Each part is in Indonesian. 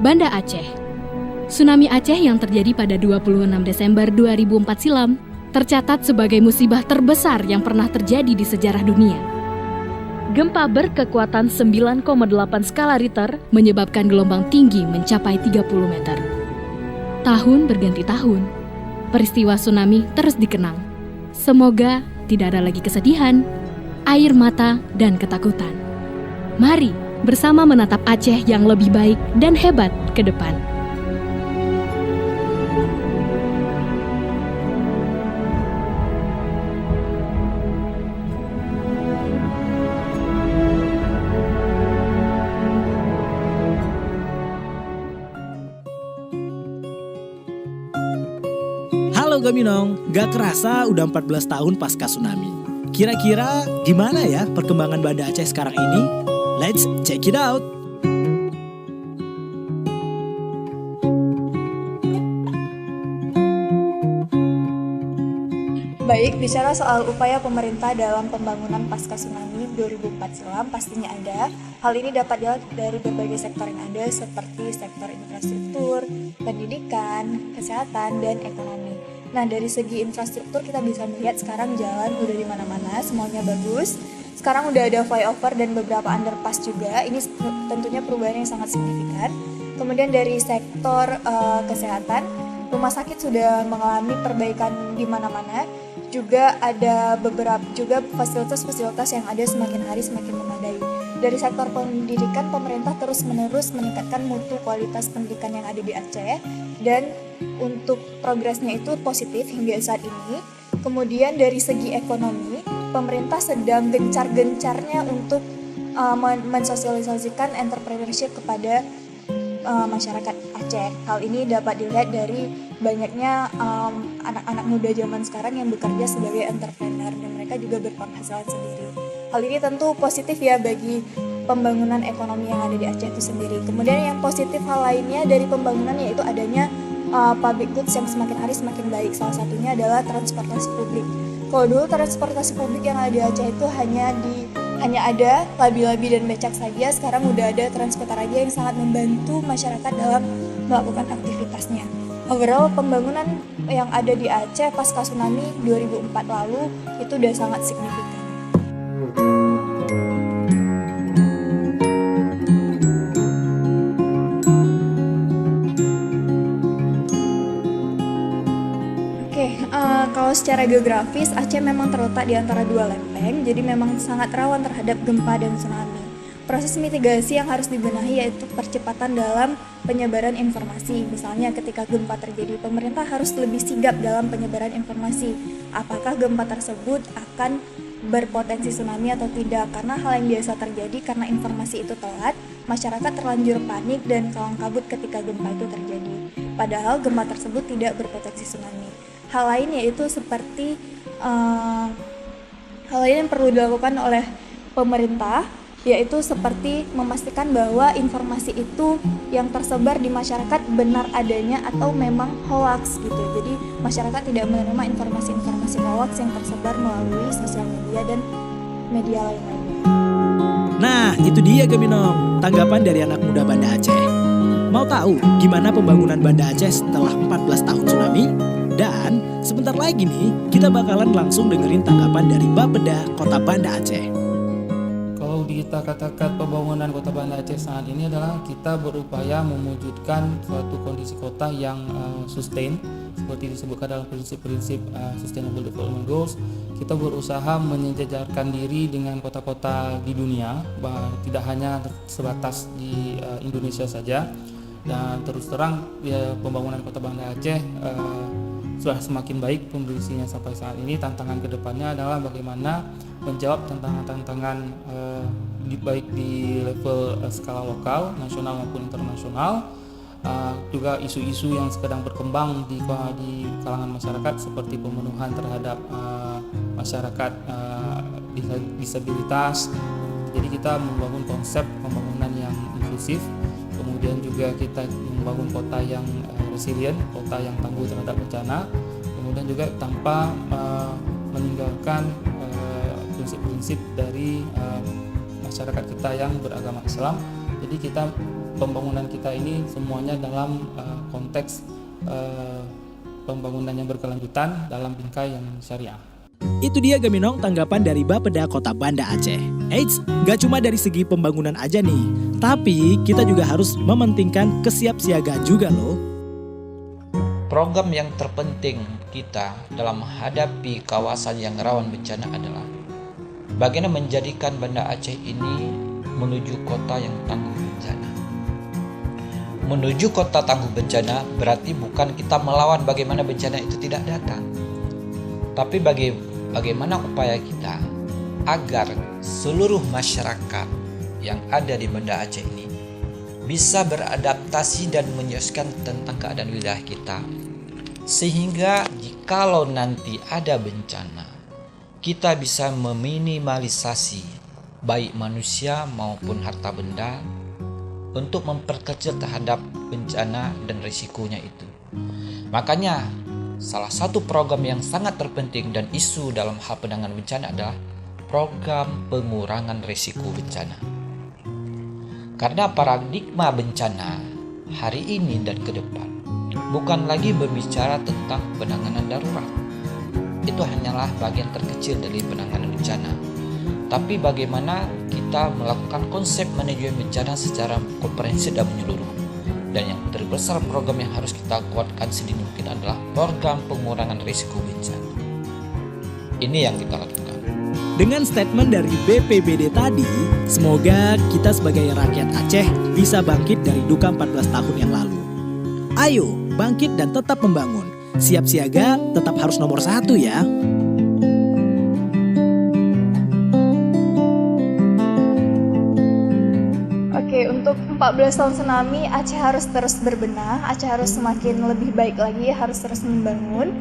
Banda Aceh. Tsunami Aceh yang terjadi pada 26 Desember 2004 silam tercatat sebagai musibah terbesar yang pernah terjadi di sejarah dunia. Gempa berkekuatan 9,8 skala Richter menyebabkan gelombang tinggi mencapai 30 meter. Tahun berganti tahun, peristiwa tsunami terus dikenang. Semoga tidak ada lagi kesedihan, air mata, dan ketakutan. Mari bersama menatap Aceh yang lebih baik dan hebat ke depan. Halo Gaminong, gak kerasa udah 14 tahun pasca tsunami. Kira-kira gimana ya perkembangan Banda Aceh sekarang ini? Let's check it out! Baik, bicara soal upaya pemerintah dalam pembangunan pasca tsunami 2004 silam pastinya ada. Hal ini dapat dilihat dari berbagai sektor yang ada seperti sektor infrastruktur, pendidikan, kesehatan, dan ekonomi. Nah, dari segi infrastruktur kita bisa melihat sekarang jalan udah di mana-mana, semuanya bagus. Sekarang udah ada flyover dan beberapa underpass juga. Ini tentunya perubahan yang sangat signifikan. Kemudian dari sektor kesehatan, rumah sakit sudah mengalami perbaikan di mana-mana. Juga ada beberapa juga fasilitas-fasilitas yang ada semakin hari semakin memadai. Dari sektor pendidikan, pemerintah terus-menerus meningkatkan mutu kualitas pendidikan yang ada di Aceh, dan untuk progresnya itu positif hingga saat ini. Kemudian dari segi ekonomi, pemerintah sedang gencar-gencarnya untuk mensosialisasikan entrepreneurship kepada masyarakat Aceh. Hal ini dapat dilihat dari banyaknya anak-anak muda zaman sekarang yang bekerja sebagai entrepreneur dan mereka juga berpenghasilan sendiri. Hal ini tentu positif ya bagi pembangunan ekonomi yang ada di Aceh itu sendiri. Kemudian yang positif hal lainnya dari pembangunan yaitu adanya public goods yang semakin hari semakin baik. Salah satunya adalah transportasi publik. Kalau dulu transportasi publik yang ada di Aceh itu hanya ada labi-labi dan becak saja, sekarang udah ada transportasi raja yang sangat membantu masyarakat dalam melakukan aktivitasnya. Overall, pembangunan yang ada di Aceh pasca tsunami 2004 lalu itu udah sangat signifikan. Kalau secara geografis, Aceh memang terletak di antara dua lempeng, jadi memang sangat rawan terhadap gempa dan tsunami. Proses mitigasi yang harus dibenahi yaitu percepatan dalam penyebaran informasi. Misalnya ketika gempa terjadi, pemerintah harus lebih sigap dalam penyebaran informasi. Apakah gempa tersebut akan berpotensi tsunami atau tidak? Karena hal yang biasa terjadi karena informasi itu telat, masyarakat terlanjur panik dan kalang kabut ketika gempa itu terjadi. Padahal gempa tersebut tidak berpotensi tsunami. Hal lain yaitu seperti hal lain yang perlu dilakukan oleh pemerintah yaitu seperti memastikan bahwa informasi itu yang tersebar di masyarakat benar adanya atau memang hoax gitu. Jadi masyarakat tidak menerima informasi-informasi hoax yang tersebar melalui sosial media dan media lain-lainnya. Nah, itu dia Gaminong, tanggapan dari anak muda Banda Aceh. Mau tahu gimana pembangunan Banda Aceh setelah 14 tahun tsunami? Dan sebentar lagi nih, kita bakalan langsung dengerin tanggapan dari Bapeda Kota Banda Aceh. Kalau kita katakan pembangunan Kota Banda Aceh saat ini adalah kita berupaya mewujudkan suatu kondisi kota yang sustain, seperti disebutkan dalam prinsip-prinsip Sustainable Development Goals. Kita berusaha menyejajarkan diri dengan kota-kota di dunia, tidak hanya sebatas di Indonesia saja. Dan terus terang pembangunan Kota Banda Aceh sudah semakin baik kondisinya sampai saat ini. Tantangan kedepannya adalah bagaimana menjawab tantangan-tantangan baik di level skala lokal, nasional maupun internasional, juga isu-isu yang sedang berkembang di kalangan masyarakat seperti pemenuhan terhadap masyarakat disabilitas. Jadi kita membangun konsep pembangunan yang inklusif. Kemudian juga kita membangun kota yang resilient, kota yang tangguh terhadap bencana. Kemudian juga tanpa meninggalkan prinsip-prinsip dari masyarakat kita yang beragama Islam. Jadi kita pembangunan kita ini semuanya dalam konteks pembangunan yang berkelanjutan dalam bingkai yang syariah. Itu dia Gaminong tanggapan dari Bapeda Kota Banda Aceh. Eits, gak cuma dari segi pembangunan aja nih, tapi kita juga harus mementingkan kesiapsiagaan juga loh. Program yang terpenting kita dalam menghadapi kawasan yang rawan bencana adalah bagaimana menjadikan Banda Aceh ini menuju kota yang tangguh bencana. Menuju kota tangguh bencana berarti bukan kita melawan bagaimana bencana itu tidak datang, tapi bagaimana upaya kita agar seluruh masyarakat yang ada di Banda Aceh ini bisa beradaptasi dan menyesuaikan tentang keadaan wilayah kita, sehingga jikalau nanti ada bencana kita bisa meminimalisasi baik manusia maupun harta benda untuk memperkecil terhadap bencana dan risikonya itu. Makanya salah satu program yang sangat terpenting dan isu dalam hal penanganan bencana adalah program pengurangan risiko bencana. Karena paradigma bencana hari ini dan ke depan bukan lagi berbicara tentang penanganan darurat. Itu hanyalah bagian terkecil dari penanganan bencana. Tapi bagaimana kita melakukan konsep manajemen bencana secara komprehensif dan menyeluruh. Dan yang terbesar program yang harus kita kuatkan sedini mungkin adalah program pengurangan risiko bencana. Ini yang kita lakukan. Dengan statement dari BPBD tadi, semoga kita sebagai rakyat Aceh bisa bangkit dari duka 14 tahun yang lalu. Ayo, bangkit dan tetap membangun. Siap siaga tetap harus nomor 1 ya. Oke, untuk 14 tahun tsunami, Aceh harus terus berbenah, Aceh harus semakin lebih baik lagi, harus terus membangun.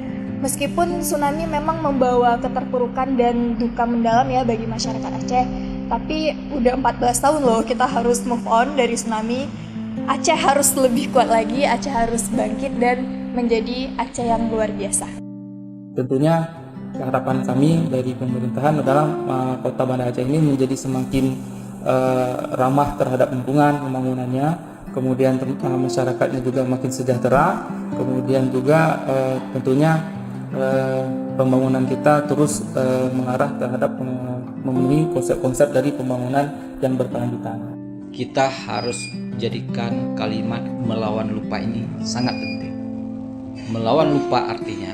Meskipun tsunami memang membawa keterpurukan dan duka mendalam ya bagi masyarakat Aceh, tapi udah 14 tahun loh kita harus move on dari tsunami. Aceh harus lebih kuat lagi, Aceh harus bangkit dan menjadi Aceh yang luar biasa. Tentunya harapan kami dari pemerintahan adalah Kota Banda Aceh ini menjadi semakin ramah terhadap lingkungan pembangunannya, kemudian masyarakatnya juga makin sejahtera, kemudian juga tentunya pembangunan kita terus mengarah terhadap memenuhi konsep-konsep dari pembangunan yang berkelanjutan. Kita harus jadikan kalimat melawan lupa ini sangat penting. Melawan lupa artinya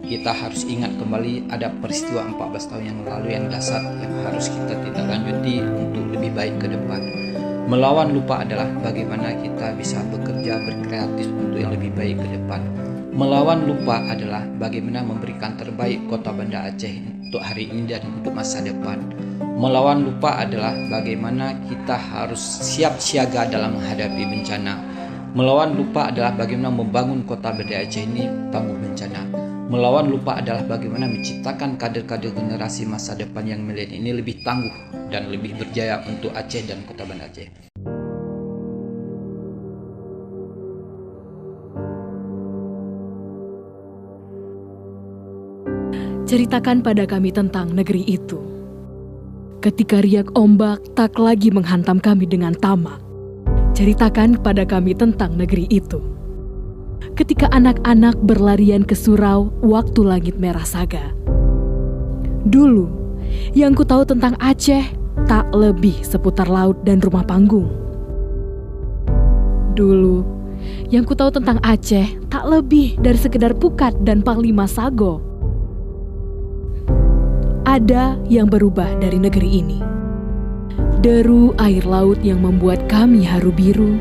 kita harus ingat kembali ada peristiwa 14 tahun yang lalu yang dahsyat yang harus kita tindak lanjuti untuk lebih baik ke depan. Melawan lupa adalah bagaimana kita bisa bekerja berkreatif untuk yang lebih baik ke depan. Melawan lupa adalah bagaimana memberikan terbaik Kota Banda Aceh untuk hari ini dan untuk masa depan. Melawan lupa adalah bagaimana kita harus siap siaga dalam menghadapi bencana. Melawan lupa adalah bagaimana membangun Kota Banda Aceh ini tangguh bencana. Melawan lupa adalah bagaimana menciptakan kader-kader generasi masa depan yang milenial ini lebih tangguh dan lebih berjaya untuk Aceh dan Kota Banda Aceh. Ceritakan pada kami tentang negeri itu. Ketika riak ombak tak lagi menghantam kami dengan tamak. Ceritakan kepada kami tentang negeri itu. Ketika anak-anak berlarian ke surau waktu langit merah saga. Dulu, yang ku tahu tentang Aceh tak lebih seputar laut dan rumah panggung. Dulu, yang ku tahu tentang Aceh tak lebih dari sekedar pukat dan panglima sago. Ada yang berubah dari negeri ini. Deru air laut yang membuat kami haru biru.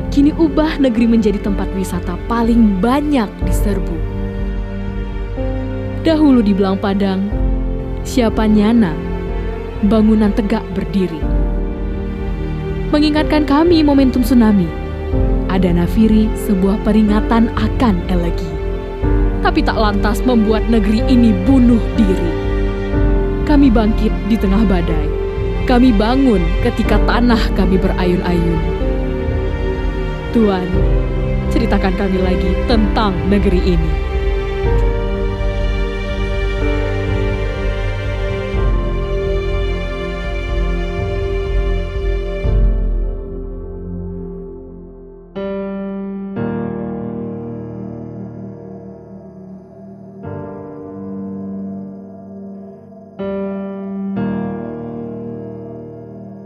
Kini ubah negeri menjadi tempat wisata paling banyak diserbu. Dahulu di Belang Padang, siapa nyana, bangunan tegak berdiri. Mengingatkan kami momentum tsunami. Ada nafiri sebuah peringatan akan elegi. Tapi tak lantas membuat negeri ini bunuh diri. Kami bangkit di tengah badai. Kami bangun ketika tanah kami berayun-ayun. Tuhan, ceritakan kami lagi tentang negeri ini.